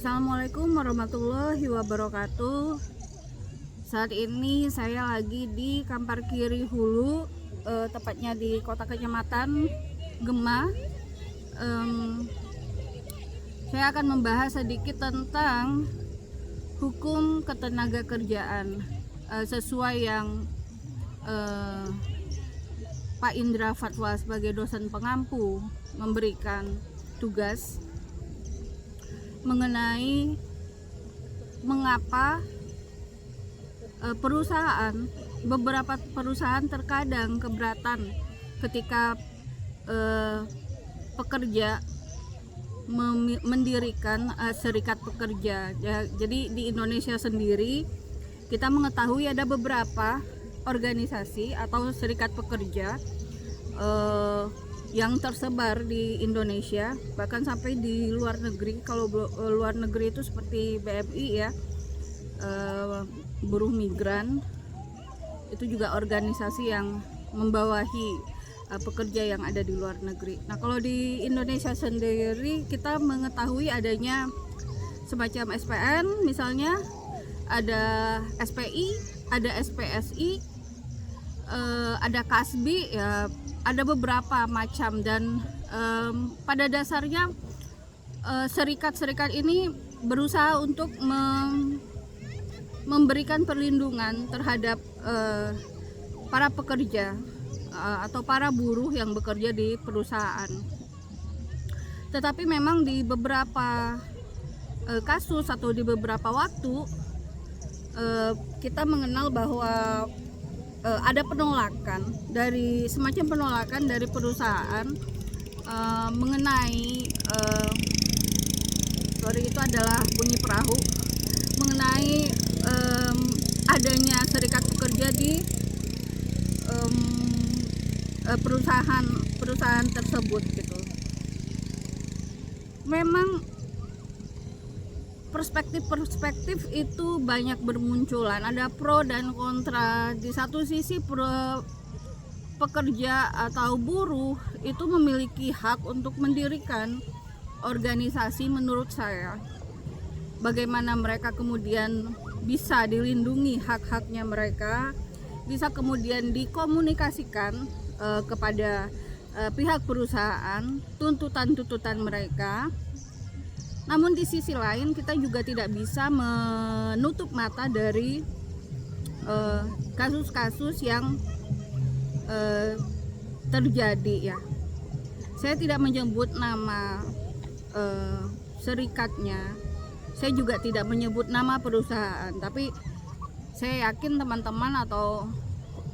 Assalamualaikum warahmatullahi wabarakatuh. Saat ini saya lagi di Kampar Kiri Hulu, tepatnya di kota kecamatan Gema. Saya akan membahas sedikit tentang hukum ketenaga kerjaan, sesuai yang Pak Indra Fatwa sebagai dosen pengampu memberikan tugas mengenai mengapa beberapa perusahaan terkadang keberatan ketika pekerja mendirikan serikat pekerja. Jadi di Indonesia sendiri kita mengetahui ada beberapa organisasi atau serikat pekerja yang tersebar di Indonesia, bahkan sampai di luar negeri. Kalau luar negeri itu seperti BMI ya, buruh migran, itu juga organisasi yang membawahi pekerja yang ada di luar negeri. Nah, kalau di Indonesia sendiri kita mengetahui adanya semacam SPN, misalnya ada SPI, ada SPSI, ada KASBI, ya ada beberapa macam. Dan pada dasarnya serikat-serikat ini berusaha untuk memberikan perlindungan terhadap para pekerja atau para buruh yang bekerja di perusahaan. Tetapi memang di beberapa kasus atau di beberapa waktu kita mengenal bahwa ada penolakan dari perusahaan mengenai itu adalah bunyi perahu, mengenai adanya serikat pekerja di perusahaan tersebut gitu. Memang perspektif itu banyak bermunculan, ada pro dan kontra. Di satu sisi pekerja atau buruh itu memiliki hak untuk mendirikan organisasi. Menurut saya, bagaimana mereka kemudian bisa dilindungi hak-haknya mereka, bisa kemudian dikomunikasikan kepada pihak perusahaan tuntutan-tuntutan mereka. Namun di sisi lain kita juga tidak bisa menutup mata dari kasus-kasus yang terjadi ya. Saya tidak menyebut nama serikatnya, saya juga tidak menyebut nama perusahaan, tapi saya yakin teman-teman atau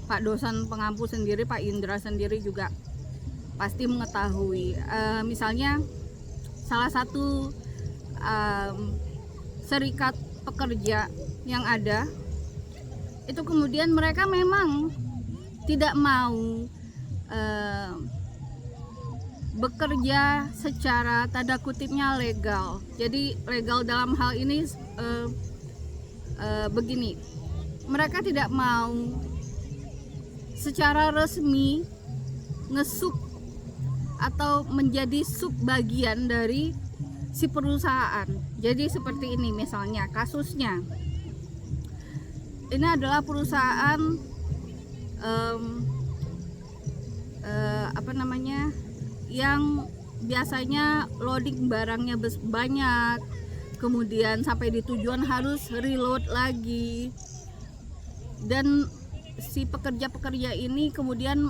Pak dosen pengampu sendiri, Pak Indra sendiri juga pasti mengetahui. Misalnya salah satu serikat pekerja yang ada itu kemudian mereka memang tidak mau bekerja secara tanda kutipnya legal. Jadi legal dalam hal ini begini, mereka tidak mau secara resmi ngesub atau menjadi sub bagian dari si perusahaan. Jadi seperti ini misalnya kasusnya, ini adalah perusahaan yang biasanya loading barangnya banyak, kemudian sampai di tujuan harus reload lagi, dan si pekerja-pekerja ini kemudian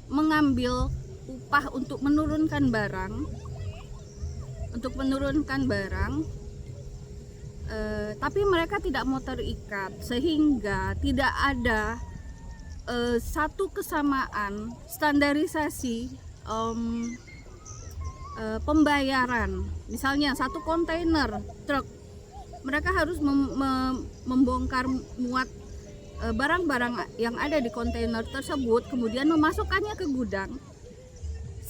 mengambil upah untuk menurunkan barang, tapi mereka tidak mau terikat, sehingga tidak ada satu kesamaan standarisasi pembayaran. Misalnya satu kontainer truk, mereka harus membongkar muat barang-barang yang ada di kontainer tersebut, kemudian memasukkannya ke gudang.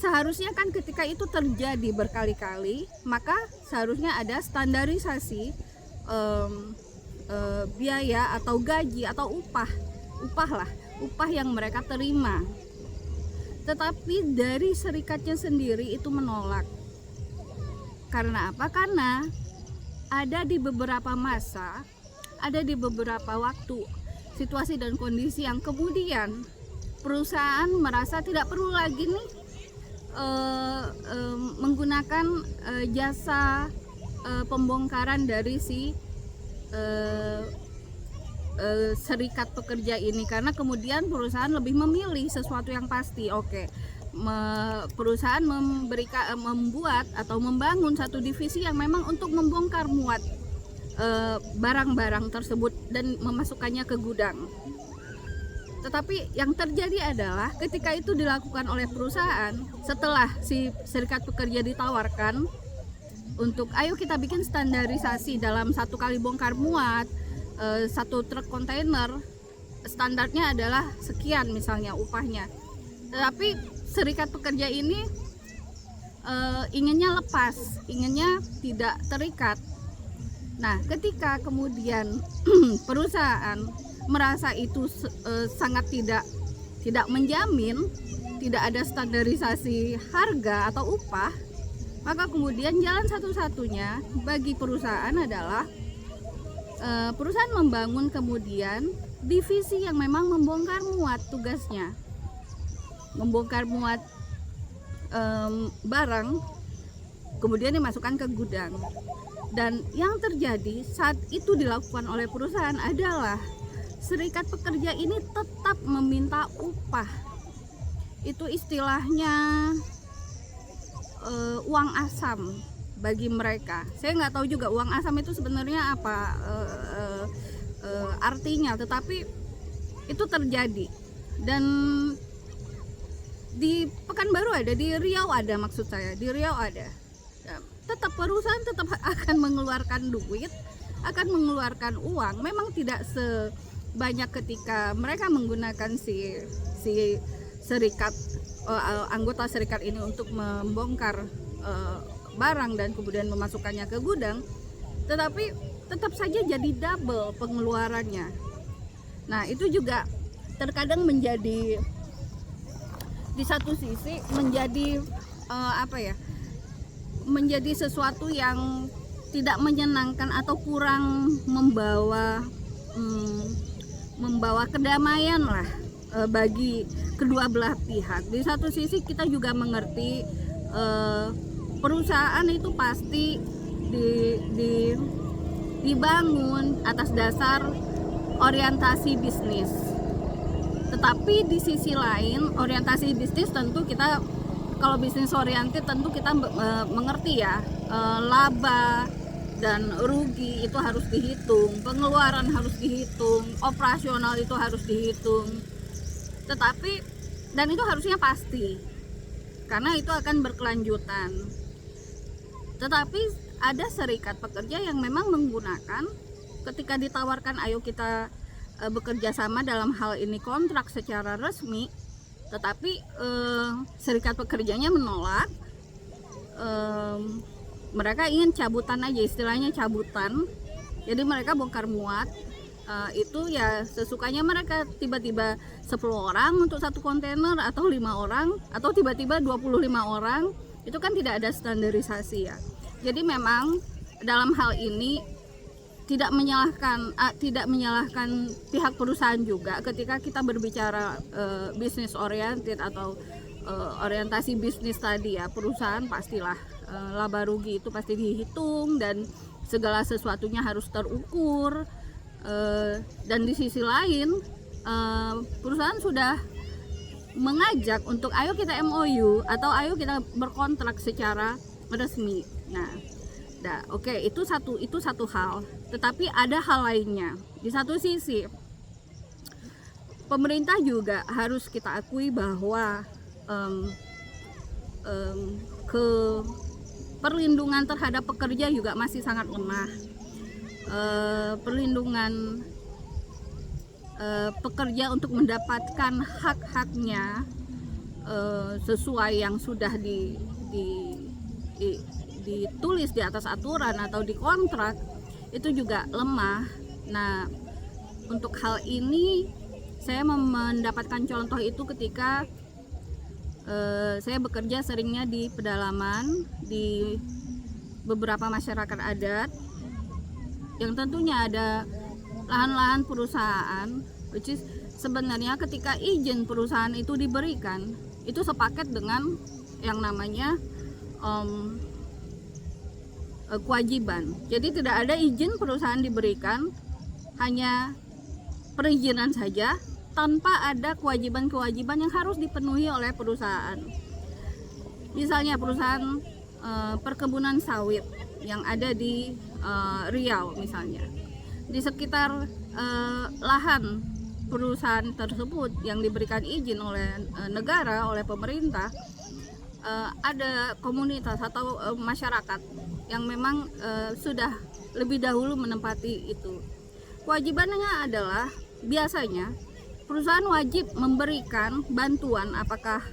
Seharusnya kan ketika itu terjadi berkali-kali, maka seharusnya ada standarisasi biaya atau gaji atau upah yang mereka terima. Tetapi dari serikatnya sendiri itu menolak. Karena apa? Karena ada di beberapa masa, ada di beberapa waktu, situasi dan kondisi yang kemudian perusahaan merasa tidak perlu lagi nih menggunakan jasa pembongkaran dari si serikat pekerja ini, karena kemudian perusahaan lebih memilih sesuatu yang pasti. Perusahaan membuat atau membangun satu divisi yang memang untuk membongkar muat barang-barang tersebut dan memasukkannya ke gudang. Tetapi yang terjadi adalah ketika itu dilakukan oleh perusahaan, setelah si serikat pekerja ditawarkan untuk ayo kita bikin standarisasi dalam satu kali bongkar muat, satu truk kontainer standarnya adalah sekian misalnya upahnya, tetapi serikat pekerja ini inginnya lepas, inginnya tidak terikat. Nah, ketika kemudian perusahaan merasa itu sangat tidak menjamin, tidak ada standarisasi harga atau upah, maka kemudian jalan satu-satunya bagi perusahaan adalah perusahaan membangun kemudian divisi yang memang membongkar muat. Tugasnya membongkar muat barang kemudian dimasukkan ke gudang. Dan yang terjadi saat itu dilakukan oleh perusahaan adalah serikat pekerja ini tetap meminta upah. Itu istilahnya uang asam bagi mereka. Saya nggak tahu juga uang asam itu sebenarnya apa artinya, tetapi itu terjadi. Dan di Pekanbaru ada, di Riau ada, maksud saya di Riau ada. Tetap perusahaan tetap akan mengeluarkan duit, akan mengeluarkan uang. Memang tidak sebanyak ketika mereka menggunakan si serikat anggota serikat ini untuk membongkar barang dan kemudian memasukkannya ke gudang, tetapi tetap saja jadi double pengeluarannya. Nah, itu juga terkadang menjadi di satu sisi menjadi menjadi sesuatu yang tidak menyenangkan atau kurang membawa kedamaian lah bagi kedua belah pihak. Di satu sisi kita juga mengerti perusahaan itu pasti dibangun atas dasar orientasi bisnis. Tetapi di sisi lain, orientasi bisnis tentu kita, kalau bisnis oriented tentu kita mengerti ya, laba dan rugi itu harus dihitung, pengeluaran harus dihitung, operasional itu harus dihitung. Tetapi, dan itu harusnya pasti, karena itu akan berkelanjutan. Tetapi ada serikat pekerja yang memang menggunakan, ketika ditawarkan ayo kita bekerja sama dalam hal ini kontrak secara resmi, tetapi serikat pekerjanya menolak. Mereka ingin cabutan aja, istilahnya cabutan. Jadi mereka bongkar muat, itu ya sesukanya mereka, tiba-tiba 10 orang untuk satu kontainer, atau 5 orang, atau tiba-tiba 25 orang. Itu kan tidak ada standarisasi ya. Jadi memang dalam hal ini tidak menyalahkan pihak perusahaan juga ketika kita berbicara bisnis oriented atau orientasi bisnis tadi ya. Perusahaan pastilah laba rugi itu pasti dihitung dan segala sesuatunya harus terukur, dan di sisi lain perusahaan sudah mengajak untuk ayo kita MOU atau ayo kita berkontrak secara resmi. Oke, itu satu hal. Tetapi ada hal lainnya. Di satu sisi pemerintah juga harus kita akui bahwa perlindungan terhadap pekerja juga masih sangat lemah. Perlindungan pekerja untuk mendapatkan hak-haknya sesuai yang sudah ditulis di atas aturan atau di kontrak itu juga lemah. Nah, untuk hal ini saya mendapatkan contoh itu ketika saya bekerja seringnya di pedalaman, di beberapa masyarakat adat yang tentunya ada lahan-lahan perusahaan, which is sebenarnya ketika izin perusahaan itu diberikan, itu sepaket dengan yang namanya kewajiban. Jadi tidak ada izin perusahaan diberikan hanya perizinan saja tanpa ada kewajiban-kewajiban yang harus dipenuhi oleh perusahaan. Misalnya perusahaan perkebunan sawit yang ada di Riau misalnya, di sekitar lahan perusahaan tersebut yang diberikan izin oleh negara, oleh pemerintah, ada komunitas atau masyarakat yang memang sudah lebih dahulu menempati itu. Kewajibannya adalah biasanya perusahaan wajib memberikan bantuan, apakah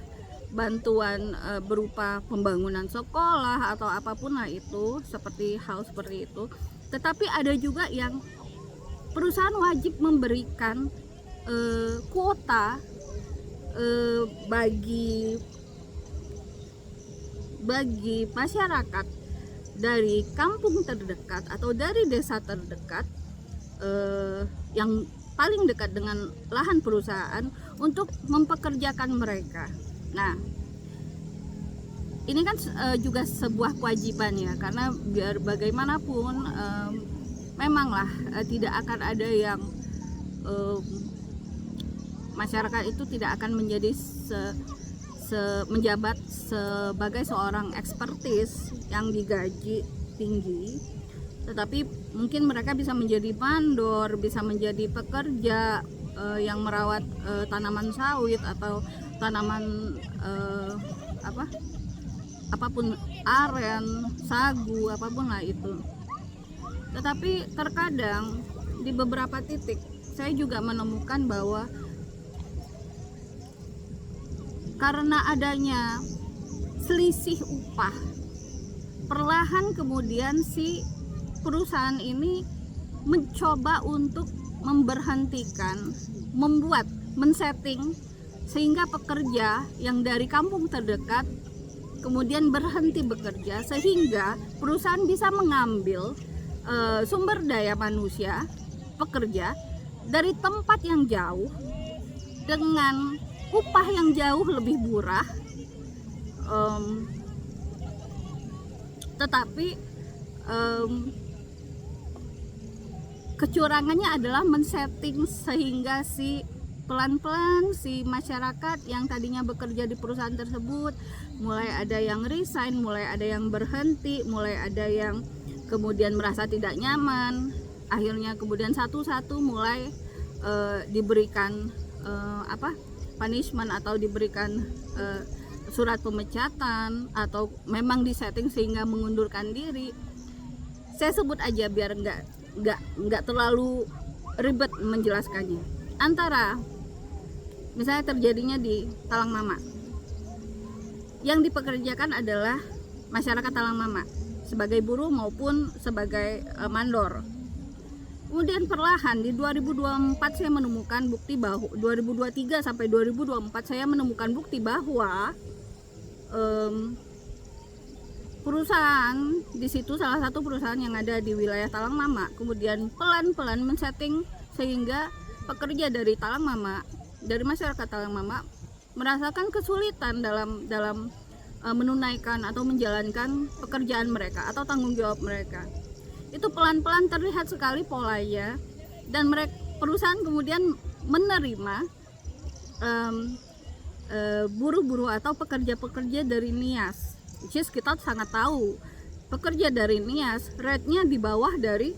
bantuan berupa pembangunan sekolah atau apapun lah itu, seperti hal seperti itu. Tetapi ada juga yang perusahaan wajib memberikan kuota bagi masyarakat dari kampung terdekat atau dari desa terdekat yang paling dekat dengan lahan perusahaan untuk mempekerjakan mereka. Nah, ini kan juga sebuah kewajiban ya, karena biar bagaimanapun memanglah tidak akan ada yang masyarakat itu tidak akan menjadi menjabat sebagai seorang ekspertis yang digaji tinggi, tetapi mungkin mereka bisa menjadi mandor, bisa menjadi pekerja yang merawat tanaman sawit atau tanaman apapun, aren, sagu, apapun lah itu. Tetapi terkadang di beberapa titik saya juga menemukan bahwa karena adanya selisih upah, perlahan kemudian si perusahaan ini mencoba untuk memberhentikan, men-setting sehingga pekerja yang dari kampung terdekat kemudian berhenti bekerja, sehingga perusahaan bisa mengambil sumber daya manusia, pekerja dari tempat yang jauh dengan upah yang jauh lebih murah, tetapi kecurangannya adalah men-setting sehingga si pelan-pelan si masyarakat yang tadinya bekerja di perusahaan tersebut mulai ada yang resign, mulai ada yang berhenti, mulai ada yang kemudian merasa tidak nyaman, akhirnya kemudian satu-satu mulai diberikan punishment atau diberikan surat pemecatan atau memang disetting sehingga mengundurkan diri. Saya sebut aja biar nggak terlalu ribet menjelaskannya. Antara misalnya terjadinya di Talang Mama, yang dipekerjakan adalah masyarakat Talang Mama sebagai buruh maupun sebagai mandor. Kemudian perlahan di 2024 saya menemukan bukti bahwa 2023 sampai 2024 saya menemukan bukti bahwa perusahaan di situ, salah satu perusahaan yang ada di wilayah Talang Mama, kemudian pelan-pelan men-setting sehingga pekerja dari Talang Mama, dari masyarakat Talang Mama merasakan kesulitan dalam menunaikan atau menjalankan pekerjaan mereka atau tanggung jawab mereka. Itu pelan-pelan terlihat sekali polanya, dan perusahaan kemudian menerima buruh-buruh atau pekerja-pekerja dari Nias. Which is kita sangat tahu pekerja dari Nias rate-nya di bawah dari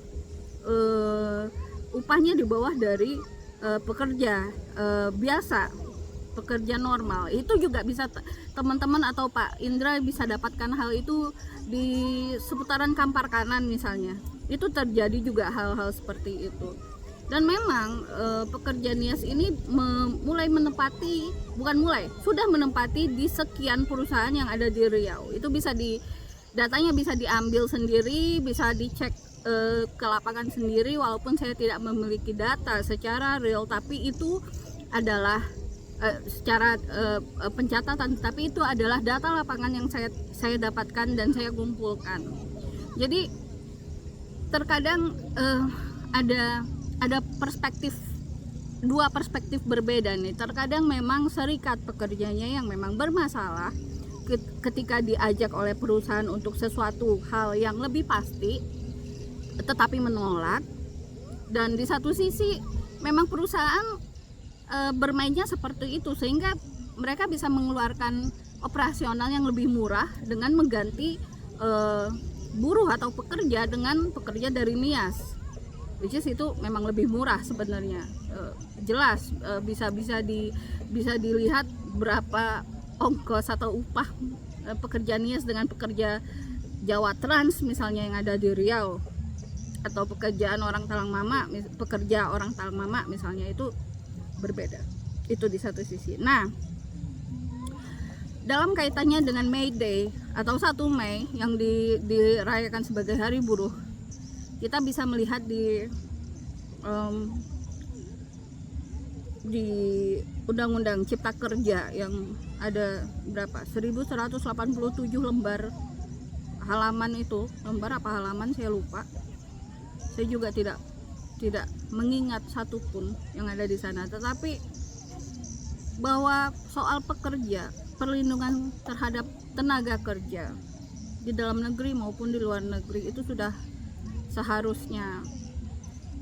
upahnya di bawah dari pekerja biasa, pekerja normal. Itu juga bisa teman-teman atau Pak Indra bisa dapatkan hal itu di seputaran Kampar Kanan misalnya. Itu terjadi juga hal-hal seperti itu. Dan memang pekerja Nias ini sudah menempati di sekian perusahaan yang ada di Riau. Itu bisa datanya bisa diambil sendiri, bisa dicek ke lapangan sendiri, walaupun saya tidak memiliki data secara real, tapi itu adalah secara pencatatan, tapi itu adalah data lapangan yang saya dapatkan dan saya kumpulkan. Jadi terkadang ada dua perspektif berbeda nih. Terkadang memang serikat pekerjanya yang memang bermasalah ketika diajak oleh perusahaan untuk sesuatu hal yang lebih pasti, tetapi menolak. Dan di satu sisi memang perusahaan bermainnya seperti itu, sehingga mereka bisa mengeluarkan operasional yang lebih murah dengan mengganti buruh atau pekerja dengan pekerja dari NIAS, which is itu memang lebih murah sebenarnya. Jelas bisa dilihat berapa ongkos atau upah pekerja NIAS dengan pekerja Jawa Trans misalnya yang ada di Riau, atau pekerja orang Talang Mama misalnya, itu berbeda. Itu di satu sisi. Nah, dalam kaitannya dengan May Day atau 1 Mei yang dirayakan sebagai Hari Buruh, kita bisa melihat di Undang-Undang Cipta Kerja yang ada berapa? 1187 lembar halaman itu. Lembar apa halaman saya lupa. Saya juga tidak mengingat satupun yang ada di sana. Tetapi bahwa soal pekerja, perlindungan terhadap tenaga kerja di dalam negeri maupun di luar negeri itu sudah seharusnya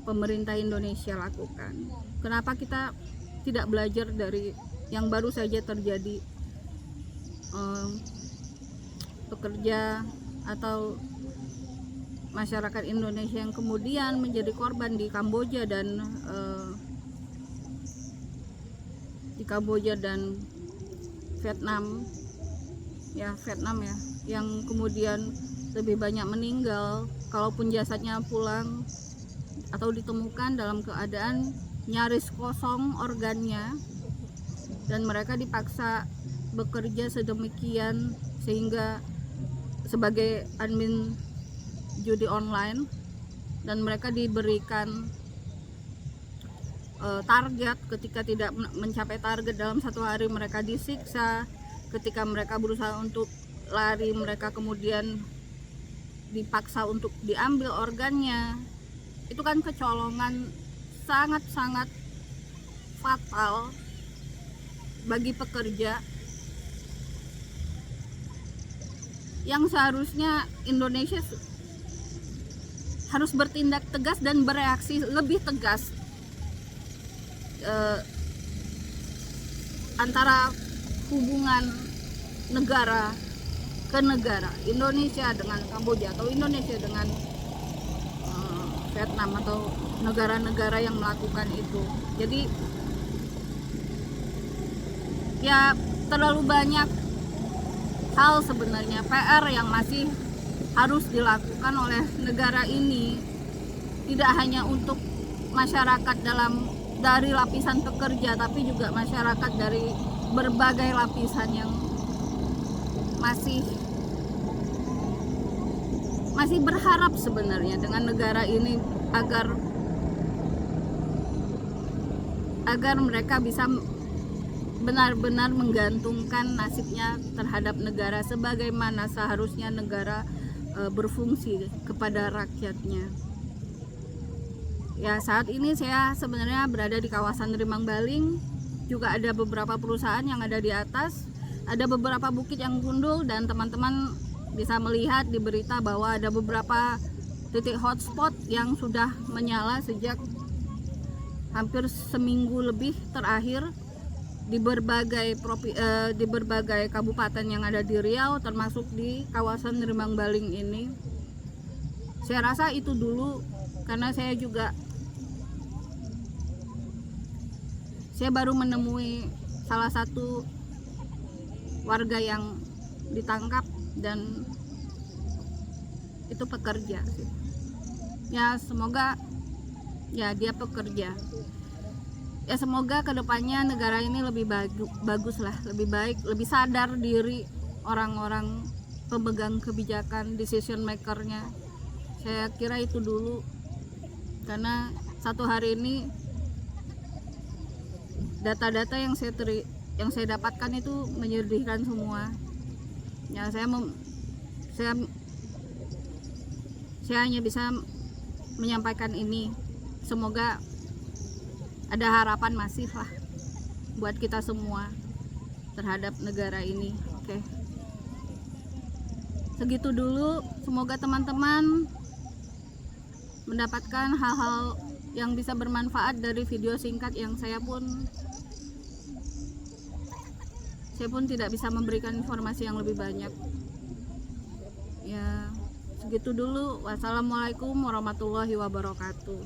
pemerintah Indonesia lakukan. Kenapa kita tidak belajar dari yang baru saja terjadi, pekerja atau masyarakat Indonesia yang kemudian menjadi korban di Kamboja dan Vietnam ya, yang kemudian lebih banyak meninggal, kalaupun jasadnya pulang atau ditemukan dalam keadaan nyaris kosong organnya, dan mereka dipaksa bekerja sedemikian sehingga sebagai admin judi online, dan mereka diberikan target. Ketika tidak mencapai target dalam 1 hari mereka disiksa. Ketika mereka berusaha untuk lari, mereka kemudian dipaksa untuk diambil organnya. Itu kan kecolongan sangat-sangat fatal bagi pekerja, yang seharusnya Indonesia harus bertindak tegas dan bereaksi lebih tegas antara hubungan negara ke negara, Indonesia dengan Kamboja atau Indonesia dengan Vietnam atau negara-negara yang melakukan itu. Jadi ya terlalu banyak hal sebenarnya PR yang masih harus dilakukan oleh negara ini, tidak hanya untuk masyarakat dari lapisan pekerja, tapi juga masyarakat dari berbagai lapisan yang masih berharap sebenarnya dengan negara ini agar mereka bisa benar-benar menggantungkan nasibnya terhadap negara sebagaimana seharusnya negara berfungsi kepada rakyatnya. Ya, saat ini saya sebenarnya berada di kawasan Rimang Baling, juga ada beberapa perusahaan yang ada di atas, ada beberapa bukit yang gundul, dan teman-teman bisa melihat di berita bahwa ada beberapa titik hotspot yang sudah menyala sejak hampir seminggu lebih terakhir di berbagai kabupaten yang ada di Riau, termasuk di kawasan Rimang Baling ini. Saya rasa itu dulu, karena saya baru menemui salah satu warga yang ditangkap, dan itu pekerja sih. Ya semoga ya dia pekerja. Ya semoga kedepannya negara ini lebih bagus lah, lebih baik, lebih sadar diri orang-orang pemegang kebijakan, decision makernya. Saya kira itu dulu, karena satu hari ini data-data yang saya dapatkan itu menyedihkan semua. Ya saya hanya bisa menyampaikan ini. Semoga ada harapan masih lah buat kita semua terhadap negara ini. Oke. Segitu dulu, semoga teman-teman mendapatkan hal-hal yang bisa bermanfaat dari video singkat yang saya pun tidak bisa memberikan informasi yang lebih banyak. Ya, segitu dulu. Wassalamualaikum warahmatullahi wabarakatuh.